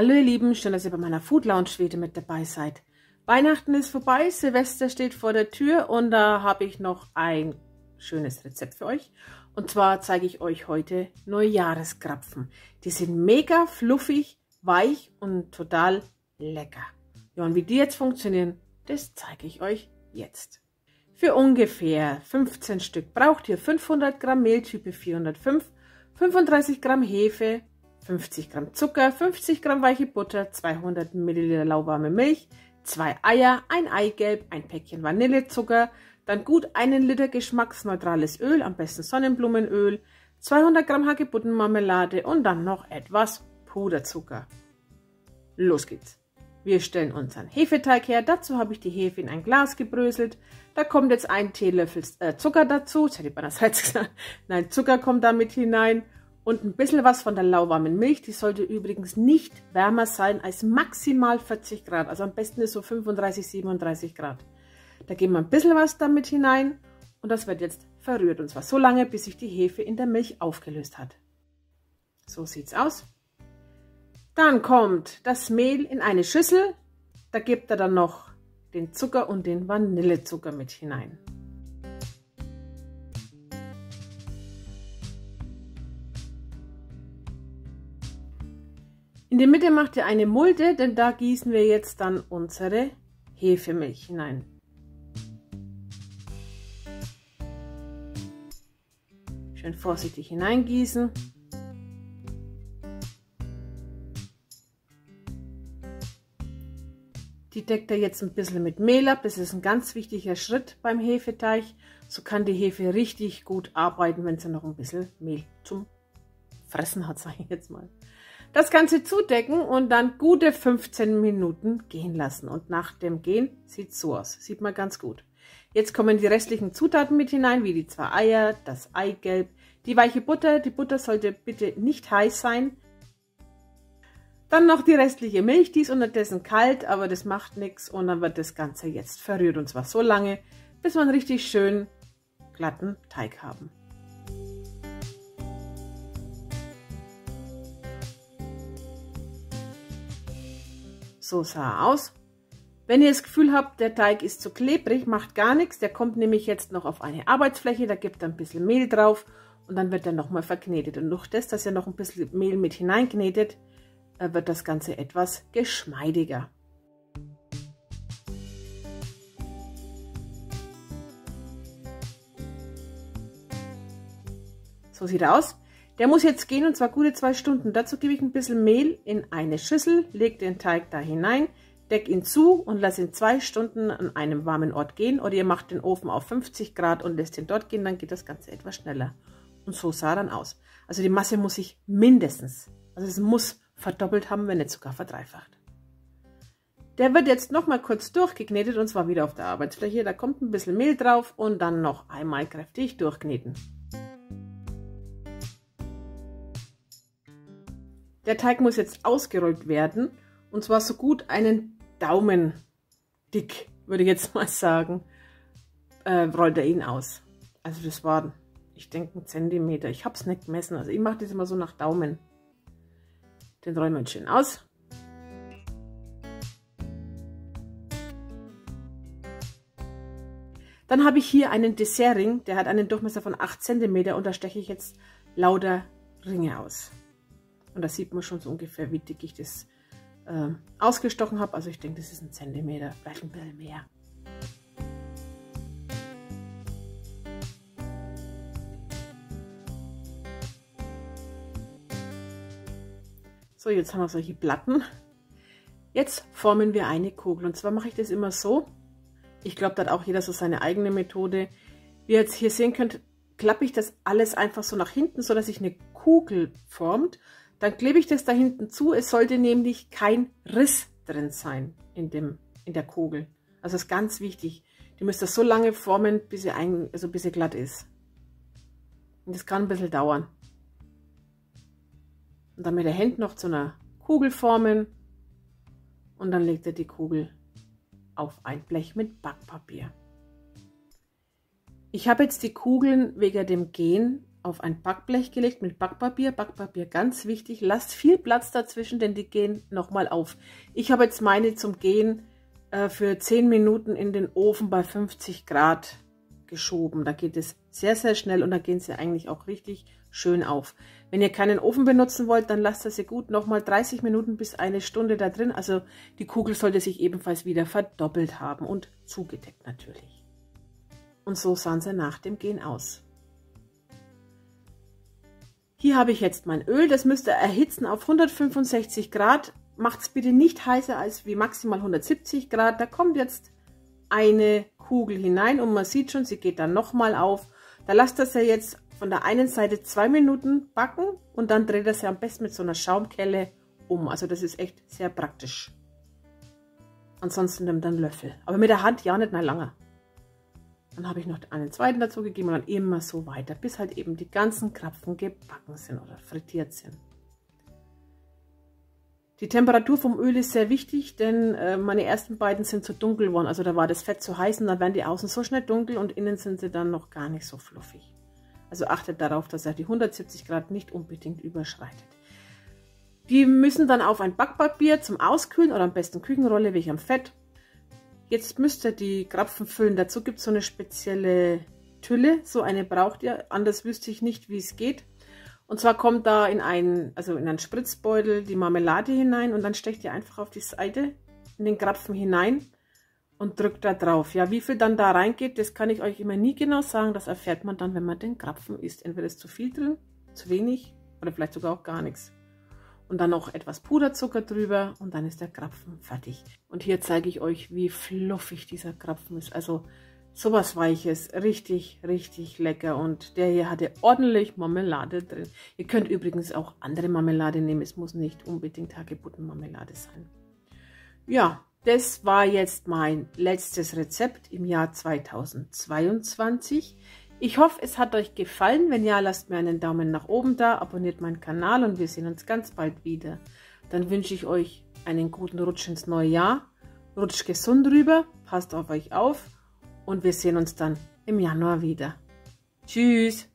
Hallo ihr Lieben, schön, dass ihr bei meiner Food Lounge wieder mit dabei seid. Weihnachten ist vorbei, Silvester steht vor der Tür und da habe ich noch ein schönes Rezept für euch. Und zwar zeige ich euch heute Neujahreskrapfen. Die sind mega fluffig, weich und total lecker. Ja, und wie die jetzt funktionieren, das zeige ich euch jetzt. Für ungefähr 15 Stück braucht ihr 500 Gramm Mehl Type 405, 35 Gramm Hefe, 50 Gramm Zucker, 50 Gramm weiche Butter, 200 Milliliter lauwarme Milch, 2 Eier, ein Eigelb, ein Päckchen Vanillezucker, dann gut 1 Liter geschmacksneutrales Öl, am besten Sonnenblumenöl, 200 Gramm Hagebuttenmarmelade und dann noch etwas Puderzucker. Los geht's! Wir stellen unseren Hefeteig her, dazu habe ich die Hefe in ein Glas gebröselt, da kommt jetzt ein Teelöffel Zucker dazu, jetzt hätte ich beinahe Salz gesagt, nein, Zucker kommt da mit hinein. Und ein bisschen was von der lauwarmen Milch, die sollte übrigens nicht wärmer sein als maximal 40 Grad. Also am besten ist so 35, 37 Grad. Da geben wir ein bisschen was damit hinein und das wird jetzt verrührt. Und zwar so lange, bis sich die Hefe in der Milch aufgelöst hat. So sieht's aus. Dann kommt das Mehl in eine Schüssel. Da gebt ihr dann noch den Zucker und den Vanillezucker mit hinein. In der Mitte macht ihr eine Mulde, denn da gießen wir jetzt dann unsere Hefemilch hinein. Schön vorsichtig hineingießen. Die deckt ihr jetzt ein bisschen mit Mehl ab. Das ist ein ganz wichtiger Schritt beim Hefeteig. So kann die Hefe richtig gut arbeiten, wenn sie noch ein bisschen Mehl zum Fressen hat, sage ich jetzt mal. Das Ganze zudecken und dann gute 15 Minuten gehen lassen. Und nach dem Gehen sieht es so aus. Sieht man ganz gut. Jetzt kommen die restlichen Zutaten mit hinein, wie die 2 Eier, das Eigelb, die weiche Butter. Die Butter sollte bitte nicht heiß sein. Dann noch die restliche Milch, die ist unterdessen kalt, aber das macht nichts. Und dann wird das Ganze jetzt verrührt. Und zwar so lange, bis wir einen richtig schön glatten Teig haben. So sah er aus. Wenn ihr das Gefühl habt, der Teig ist zu klebrig, macht gar nichts. Der kommt nämlich jetzt noch auf eine Arbeitsfläche, da gibt ihr ein bisschen Mehl drauf und dann wird er nochmal verknetet. Und durch das, dass ihr noch ein bisschen Mehl mit hineinknetet, wird das Ganze etwas geschmeidiger. So sieht er aus. Der muss jetzt gehen und zwar gute 2 Stunden. Dazu gebe ich ein bisschen Mehl in eine Schüssel, lege den Teig da hinein, decke ihn zu und lasse ihn 2 Stunden an einem warmen Ort gehen. Oder ihr macht den Ofen auf 50 Grad und lässt ihn dort gehen, dann geht das Ganze etwas schneller. Und so sah er dann aus. Also die Masse muss sich mindestens, also es muss verdoppelt haben, wenn nicht sogar verdreifacht. Der wird jetzt noch mal kurz durchgeknetet und zwar wieder auf der Arbeitsfläche. Da kommt ein bisschen Mehl drauf und dann noch einmal kräftig durchkneten. Der Teig muss jetzt ausgerollt werden und zwar so gut einen Daumen dick, würde ich jetzt mal sagen, rollt er ihn aus. Also das war, ich denke, 1 Zentimeter. Ich habe es nicht gemessen, also ich mache das immer so nach Daumen. Den rollen wir schön aus. Dann habe ich hier einen Dessertring, der hat einen Durchmesser von 8 cm und da steche ich jetzt lauter Ringe aus. Und da sieht man schon so ungefähr, wie dick ich das ausgestochen habe. Also ich denke, das ist 1 Zentimeter, vielleicht ein bisschen mehr. So, jetzt haben wir solche Platten. Jetzt formen wir eine Kugel. Und zwar mache ich das immer so. Ich glaube, da hat auch jeder so seine eigene Methode. Wie ihr jetzt hier sehen könnt, klappe ich das alles einfach so nach hinten, so dass sich eine Kugel formt. Dann klebe ich das da hinten zu. Es sollte nämlich kein Riss drin sein in der Kugel. Also das ist ganz wichtig. Die müsst ihr so lange formen, bis sie glatt ist. Und das kann ein bisschen dauern. Und dann mit der Hand noch zu einer Kugel formen. Und dann legt ihr die Kugel auf ein Blech mit Backpapier. Ich habe jetzt die Kugeln wegen dem Gehen auf ein Backblech gelegt mit Backpapier. Backpapier ganz wichtig. Lasst viel Platz dazwischen, denn die gehen nochmal auf. Ich habe jetzt meine zum Gehen für 10 Minuten in den Ofen bei 50 Grad geschoben. Da geht es sehr, sehr schnell und da gehen sie eigentlich auch richtig schön auf. Wenn ihr keinen Ofen benutzen wollt, dann lasst ihr sie gut nochmal 30 Minuten bis eine Stunde da drin. Also die Kugel sollte sich ebenfalls wieder verdoppelt haben und zugedeckt natürlich. Und so sahen sie nach dem Gehen aus. Hier habe ich jetzt mein Öl. Das müsst ihr erhitzen auf 165 Grad. Macht es bitte nicht heißer als wie maximal 170 Grad. Da kommt jetzt eine Kugel hinein und man sieht schon, sie geht dann nochmal auf. Da lasst ihr sie jetzt von der einen Seite 2 Minuten backen und dann dreht ihr sie am besten mit so einer Schaumkelle um. Also das ist echt sehr praktisch. Ansonsten nimmt einen Löffel. Aber mit der Hand ja nicht mehr lange. Dann habe ich noch einen zweiten dazu gegeben und dann immer so weiter, bis halt eben die ganzen Krapfen gebacken sind oder frittiert sind. Die Temperatur vom Öl ist sehr wichtig, denn meine ersten beiden sind zu dunkel geworden. Also da war das Fett zu heiß und dann werden die außen so schnell dunkel und innen sind sie dann noch gar nicht so fluffig. Also achtet darauf, dass er die 170 Grad nicht unbedingt überschreitet. Die müssen dann auf ein Backpapier zum Auskühlen oder am besten Küchenrolle, wie ich am Fett. Jetzt müsst ihr die Krapfen füllen. Dazu gibt es so eine spezielle Tülle. So eine braucht ihr. Anders wüsste ich nicht, wie es geht. Und zwar kommt da in einen Spritzbeutel die Marmelade hinein und dann stecht ihr einfach auf die Seite in den Krapfen hinein und drückt da drauf. Ja, wie viel dann da reingeht, das kann ich euch immer nie genau sagen. Das erfährt man dann, wenn man den Krapfen isst. Entweder ist zu viel drin, zu wenig oder vielleicht sogar auch gar nichts. Und dann noch etwas Puderzucker drüber und dann ist der Krapfen fertig. Und hier zeige ich euch, wie fluffig dieser Krapfen ist. Also sowas Weiches, richtig, richtig lecker. Und der hier hatte ordentlich Marmelade drin. Ihr könnt übrigens auch andere Marmelade nehmen. Es muss nicht unbedingt Hagebuttenmarmelade sein. Ja, das war jetzt mein letztes Rezept im Jahr 2022. Ich hoffe, es hat euch gefallen. Wenn ja, lasst mir einen Daumen nach oben da, abonniert meinen Kanal und wir sehen uns ganz bald wieder. Dann wünsche ich euch einen guten Rutsch ins neue Jahr. Rutscht gesund rüber, passt auf euch auf und wir sehen uns dann im Januar wieder. Tschüss!